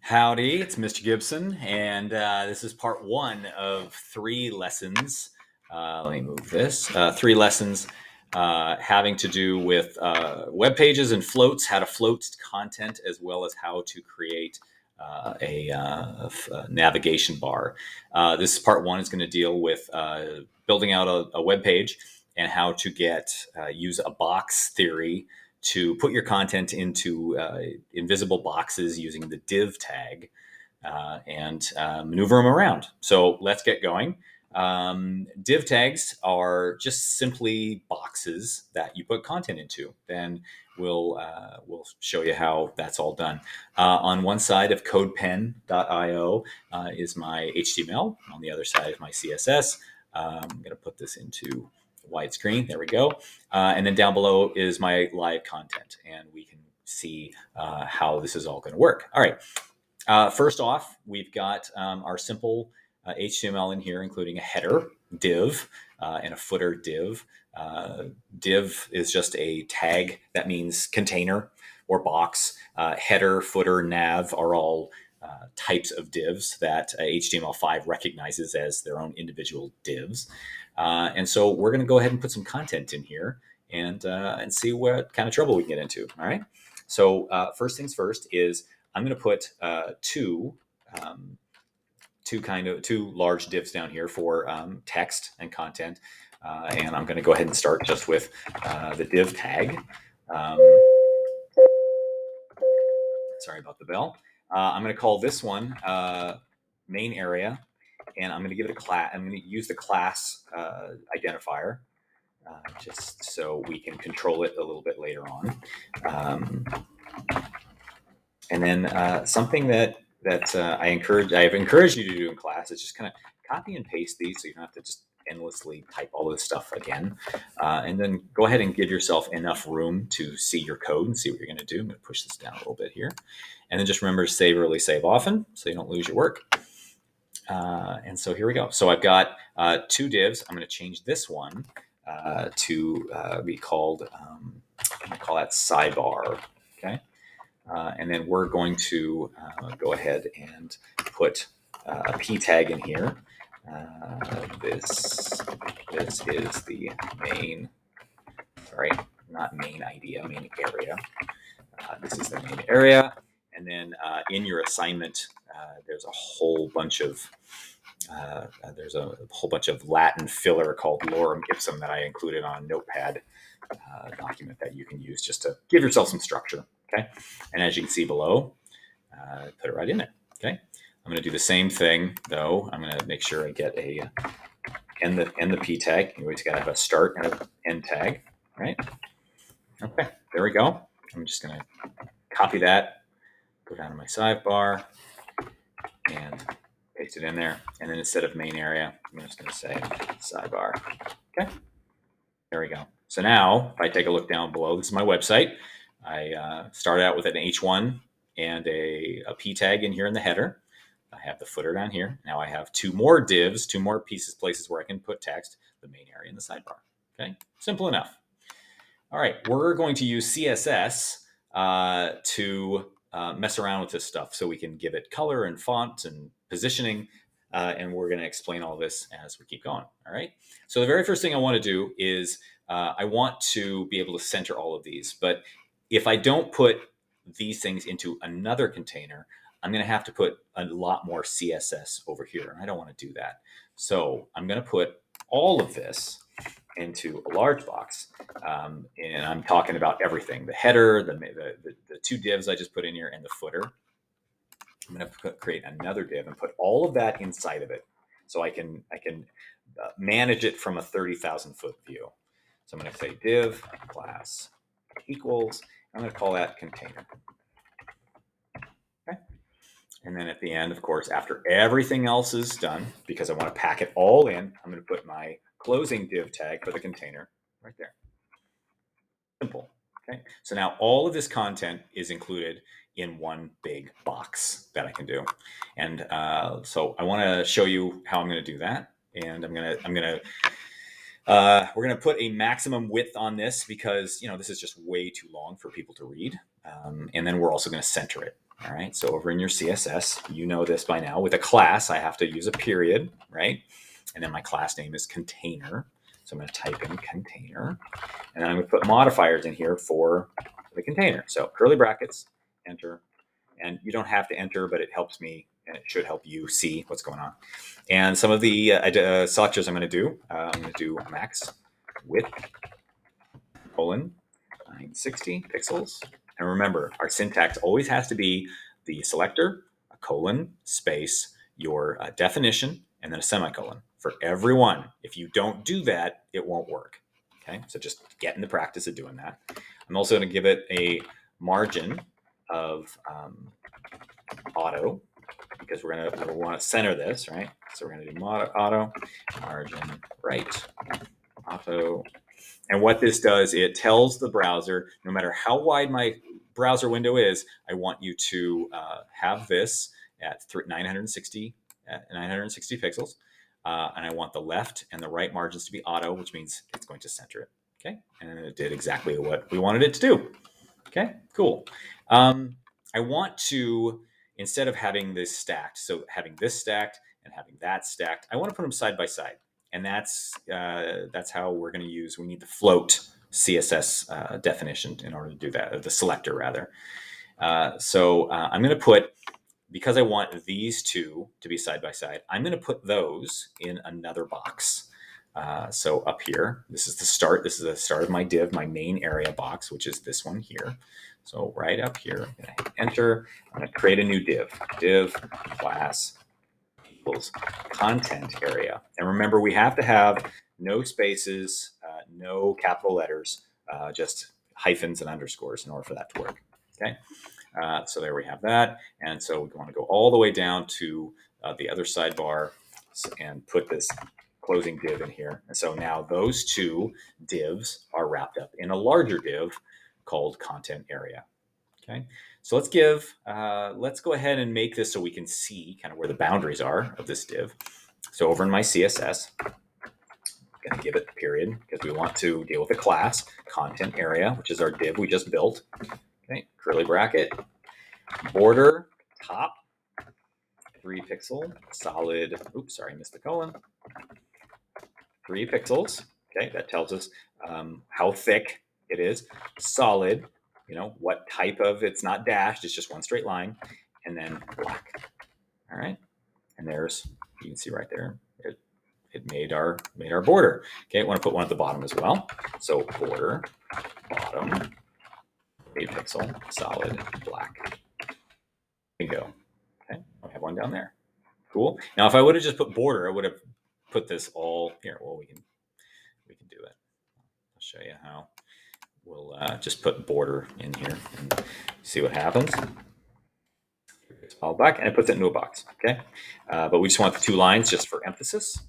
Howdy, it's Mr. Gibson, and this is part one of 3 lessons. Let me move this. 3 lessons having to do with web pages and floats, how to float content, as well as how to create a navigation bar. This is part one. Is going to deal with building out a web page and how to use a box theory to put your content into invisible boxes using the div tag and maneuver them around. So let's get going. Div tags are just simply boxes that you put content into. Then we'll show you how that's all done. On one side of codepen.io is my HTML. On the other side is my CSS. I'm going to put this into widescreen. There we go. And then down below is my live content, and we can see how this is all going to work. All right. First off, we've got our simple HTML in here, including a header div and a footer div. Div is just a tag that means container or box. Header, footer, nav are all types of divs that HTML5 recognizes as their own individual divs. And so we're going to go ahead and put some content in here and see what kind of trouble we can get into. All right. So first things first is I'm going to put two large divs down here for text and content. And I'm going to go ahead and start just with the div tag. Sorry about the bell. I'm going to call this one main area, and I'm going to give it a class. I'm going to use the class identifier just so we can control it a little bit later on. And then something that I've encouraged you to do in class is just kind of copy and paste these, so you don't have to just endlessly type all this stuff again. And then go ahead and give yourself enough room to see your code and see what you're going to do. I'm going to push this down a little bit here. And then just remember to save early, save often, so you don't lose your work. And so here we go. So I've got 2 divs. I'm going to change this one to be called, I'm going to call that sidebar. Okay. And then we're going to go ahead and put a p tag in here. This is the main, sorry, not main idea, main area. This is the main area. And then in your assignment, there's a whole bunch of Latin filler called lorem ipsum that I included on a notepad document that you can use just to give yourself some structure. Okay, and as you can see below, put it right in there. Okay, I'm going to do the same thing though. I'm going to make sure I get a end the p tag. You always got to have a start and an end tag, right? Okay, there we go. I'm just going to copy that, go down to my sidebar, and paste it in there. And then instead of main area, I'm just going to say sidebar. Okay, there we go. So now, if I take a look down below, this is my website. I started out with an H1 and a P tag in here in the header. I have the footer down here. Now I have 2 more divs, 2 more places where I can put text, the main area and the sidebar. Okay, simple enough. All right, we're going to use CSS to mess around with this stuff so we can give it color and font and positioning. And we're going to explain all this as we keep going. All right. So the very first thing I want to do is I want to be able to center all of these. But if I don't put these things into another container, I'm going to have to put a lot more CSS over here. And I don't want to do that. So I'm going to put all of this into a large box. And I'm talking about everything, the header, the 2 divs I just put in here, and the footer. I'm going to create another div and put all of that inside of it, so I can manage it from a 30,000 foot view. So I'm going to say div class equals. I'm going to call that container. Okay. And then at the end, of course, after everything else is done, because I want to pack it all in, I'm going to put my closing div tag for the container right there. Simple. Okay. So now all of this content is included in one big box that I can do. And so I want to show you how I'm going to do that. And we're going to put a maximum width on this because, this is just way too long for people to read. And then we're also going to center it. All right, so over in your CSS, you know this by now. With a class, I have to use a period, right? And then my class name is container. So I'm going to type in container. And then I'm going to put modifiers in here for the container. So curly brackets, enter. And you don't have to enter, but it helps me, and it should help you see what's going on. And some of the selectors I'm going to do max width, colon, 960 pixels. And remember, our syntax always has to be the selector, a colon, space, your definition, and then a semicolon for every one. If you don't do that, it won't work. Okay, so just get in the practice of doing that. I'm also going to give it a margin of auto, because we want to center this, right? So we're going to do auto, margin right, auto. And what this does, it tells the browser, no matter how wide my browser window is, I want you to have this at 960 pixels. And I want the left and the right margins to be auto, which means it's going to center it. Okay, and it did exactly what we wanted it to do. Okay, cool. I want to, instead of having this stacked, so having this stacked and having that stacked, I want to put them side by side. And that's how we're going to use, we need the float CSS definition in order to do that, or the selector rather. So I'm going to put, because I want these two to be side by side, I'm going to put those in another box. So up here, this is the start. This is the start of my div, my main area box, which is this one here. So right up here, I'm going to hit enter. I'm going to create a new div class equals content area. And remember, we have to have no spaces, no capital letters, just hyphens and underscores in order for that to work. Okay. So there we have that. And so we want to go all the way down to the other sidebar and put this closing div in here. And so now those two divs are wrapped up in a larger div called content area. Okay, so let's go ahead and make this so we can see kind of where the boundaries are of this div. So over in my CSS, I'm going to give it a period because we want to deal with a class, content area, which is our div we just built. Okay, curly bracket, border, top, 3 pixel, solid, oops, sorry, I missed the colon, 3 pixels. Okay, that tells us how thick it is, solid, what type of, it's not dashed, it's just one straight line, and then black. All right, and there's, you can see right there, it made our border. Okay, I want to put one at the bottom as well. So border, bottom, 8 pixel, solid, black. Bingo. Okay, I have one down there. Cool. Now, if I would have just put border, I would have put this all here. Well, we can do it. I'll show you how. We'll just put border in here and see what happens. It's followed back, and it puts it into a box. Okay, but we just want the 2 lines just for emphasis.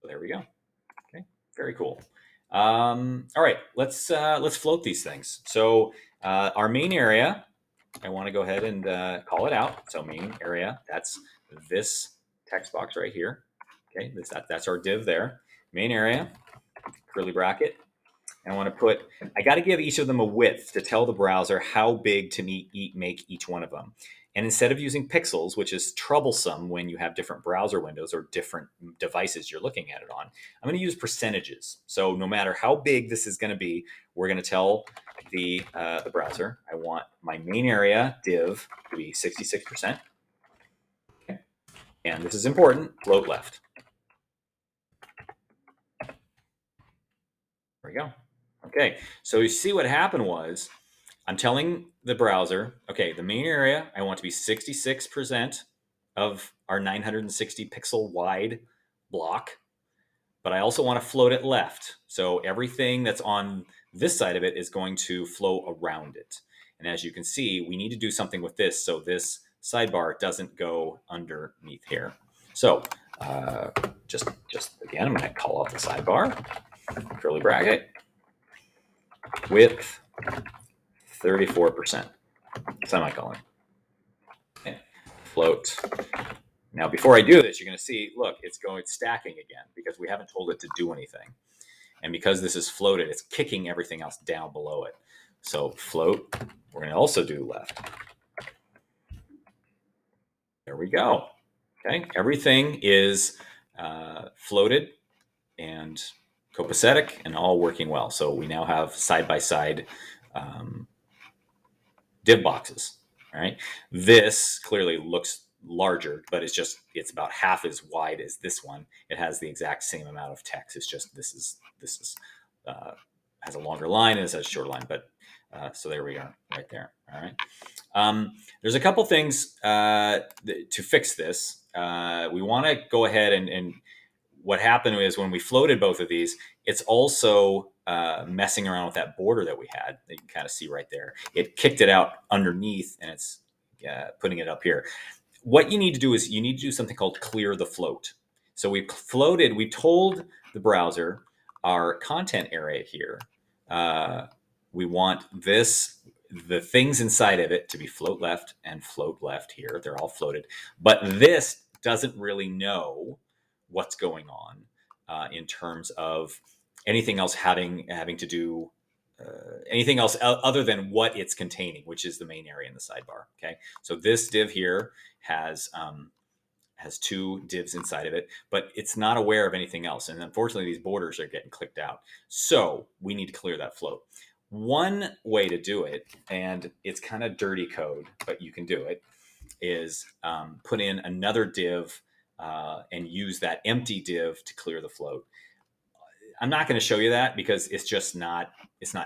So there we go. Okay, very cool. All right, let's float these things. So our main area, I want to go ahead and call it out. So main area, that's this text box right here. Okay, that's our div there. Main area, curly bracket. And I want to put, I got to give each of them a width to tell the browser how big to make each one of them. And instead of using pixels, which is troublesome when you have different browser windows or different devices you're looking at it on, I'm going to use percentages. So no matter how big this is going to be, we're going to tell the browser, I want my main area div to be 66%. Okay. And this is important, float left. There we go. Okay, so you see what happened was, I'm telling the browser, okay, the main area, I want to be 66% of our 960 pixel wide block, but I also want to float it left. So everything that's on this side of it is going to flow around it. And as you can see, we need to do something with this so this sidebar doesn't go underneath here. So just again, I'm going to call out the sidebar, curly bracket, width 34%, semicolon. Okay. Float. Now, before I do this, you're going to see, look, it's stacking again because we haven't told it to do anything. And because this is floated, it's kicking everything else down below it. So float, we're going to also do left. There we go. Okay, everything is floated and copacetic and all working well. So we now have side-by-side div boxes. All right, this clearly looks larger, but it's about half as wide as this one. It has the exact same amount of text. It's just this is has a longer line and it has a shorter line. But so there we are, right there. All right. There's a couple things to fix this. We want to go ahead and what happened is when we floated both of these, it's also messing around with that border that we had that you can kind of see right there. It kicked it out underneath and it's putting it up here. What you need to do is you need to do something called clear the float. So we told the browser our content area here. We want the things inside of it to be float left and float left here. They're all floated. But this doesn't really know what's going on in terms of anything else having to do anything else other than what it's containing, which is the main area in the sidebar. Okay, so this div here has two divs inside of it, but it's not aware of anything else. And unfortunately, these borders are getting clicked out. So we need to clear that float. One way to do it, and it's kind of dirty code, but you can do it, is put in another div and use that empty div to clear the float. I'm not going to show you that because it's not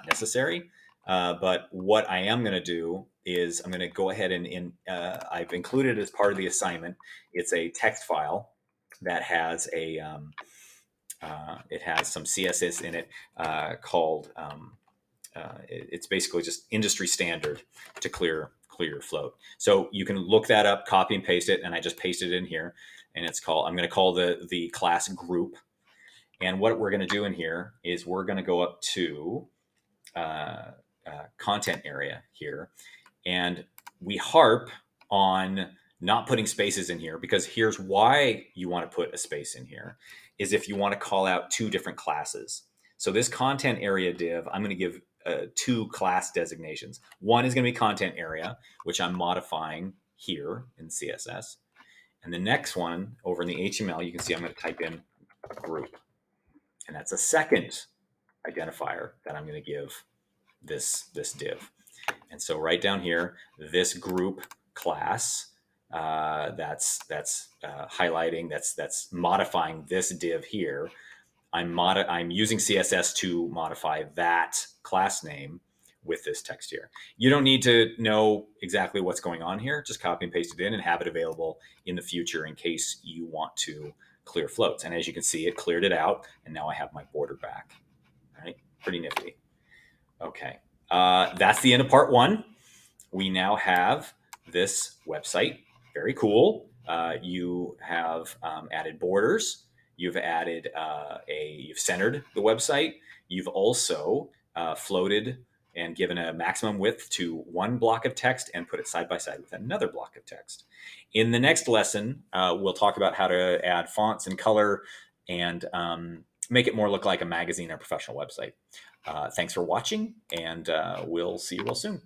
necessary. But what I am going to do is I'm going to go ahead and I've included as part of the assignment. It's a text file that has it has some CSS in it called it's basically just industry standard to clear your float. So you can look that up, copy and paste it, and I just pasted it in here. And I'm going to call the class group. And what we're going to do in here is we're going to go up to content area here, and we harp on not putting spaces in here, because here's why you want to put a space in here, is if you want to call out two different classes. So this content area div, I'm going to give two class designations. One is going to be content area, which I'm modifying here in CSS. And the next one over in the HTML, you can see I'm going to type in group. And that's a second identifier that I'm going to give this div. And so right down here, this group class, that's highlighting, that's modifying this div here. I'm using CSS to modify that class name with this text here. You don't need to know exactly what's going on here. Just copy and paste it in and have it available in the future in case you want to clear floats. And as you can see, it cleared it out, and now I have my border back. All right, pretty nifty. Okay, that's the end of part one. We now have this website. Very cool. You have added borders. You've added you've centered the website. You've also floated and given a maximum width to one block of text and put it side by side with another block of text. In the next lesson, we'll talk about how to add fonts and color and make it more look like a magazine or professional website. Thanks for watching, and we'll see you real soon.